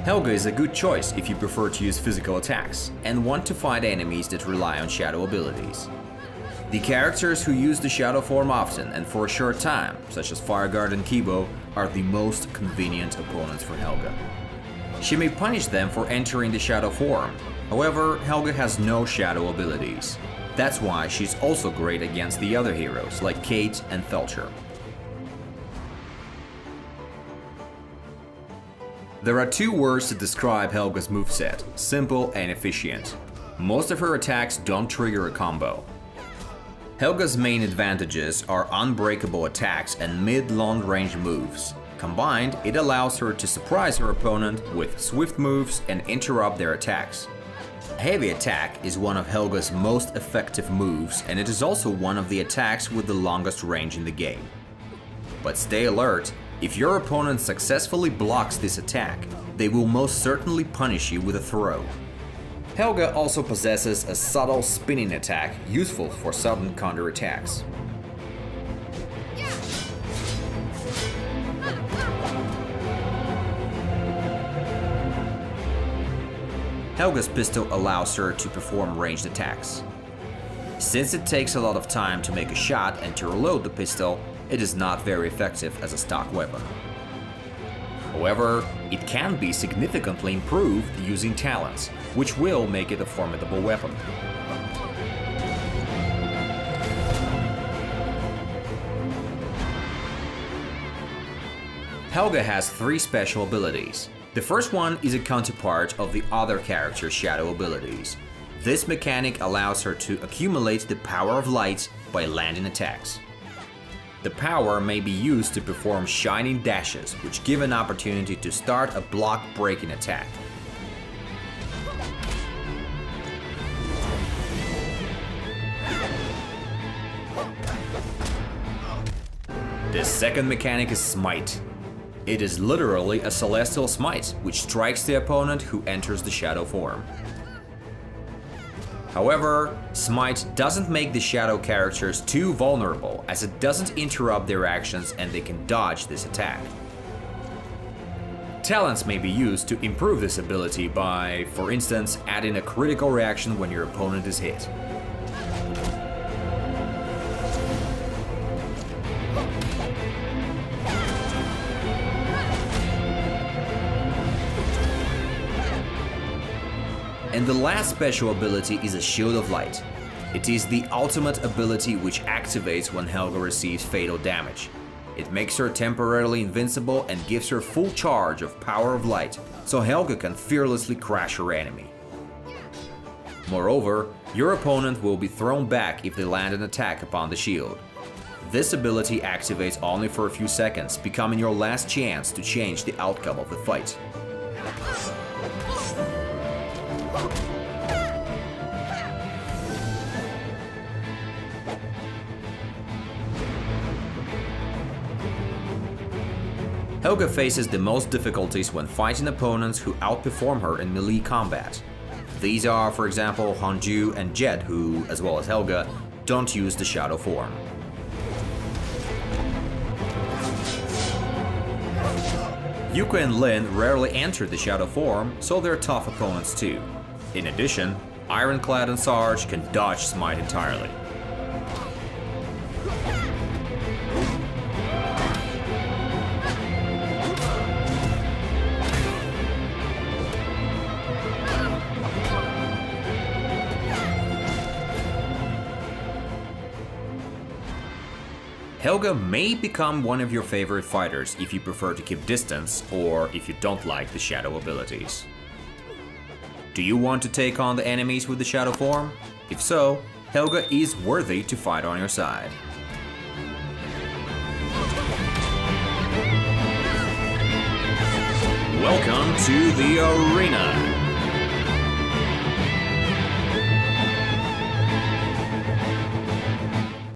Helga is a good choice if you prefer to use physical attacks and want to fight enemies that rely on shadow abilities. The characters who use the shadow form often and for a short time, such as Fireguard and Kibo, are the most convenient opponents for Helga. She may punish them for entering the shadow form. However, Helga has no shadow abilities. That's why she's also great against the other heroes like Kate and Felcher. There are two words to describe Helga's moveset: simple and efficient. Most of her attacks don't trigger a combo. Helga's main advantages are unbreakable attacks and mid-long range moves. Combined, it allows her to surprise her opponent with swift moves and interrupt their attacks. Heavy attack is one of Helga's most effective moves, and it is also one of the attacks with the longest range in the game. But stay alert, if your opponent successfully blocks this attack, they will most certainly punish you with a throw. Helga also possesses a subtle spinning attack useful for sudden counterattacks. Helga's pistol allows her to perform ranged attacks. Since it takes a lot of time to make a shot and to reload the pistol, it is not very effective as a stock weapon. However, it can be significantly improved using talents, which will make it a formidable weapon. Helga has three special abilities. The first one is a counterpart of the other character's shadow abilities. This mechanic allows her to accumulate the power of light by landing attacks. The power may be used to perform shining dashes, which give an opportunity to start a block-breaking attack. The second mechanic is Smite. It is literally a celestial smite, which strikes the opponent who enters the shadow form. However, Smite doesn't make the shadow characters too vulnerable, as it doesn't interrupt their actions and they can dodge this attack. Talents may be used to improve this ability by, for instance, adding a critical reaction when your opponent is hit. And the last special ability is a Shield of Light. It is the ultimate ability which activates when Helga receives fatal damage. It makes her temporarily invincible and gives her full charge of Power of Light, so Helga can fearlessly crush her enemy. Moreover, your opponent will be thrown back if they land an attack upon the shield. This ability activates only for a few seconds, becoming your last chance to change the outcome of the fight. Helga faces the most difficulties when fighting opponents who outperform her in melee combat. These are, for example, Hanju and Jet, who, as well as Helga, don't use the shadow form. Yuka and Lin rarely enter the shadow form, so they're tough opponents too. In addition, Ironclad and Sarge can dodge Smite entirely. Helga may become one of your favorite fighters if you prefer to keep distance or if you don't like the shadow abilities. Do you want to take on the enemies with the shadow form? If so, Helga is worthy to fight on your side. Welcome to the arena!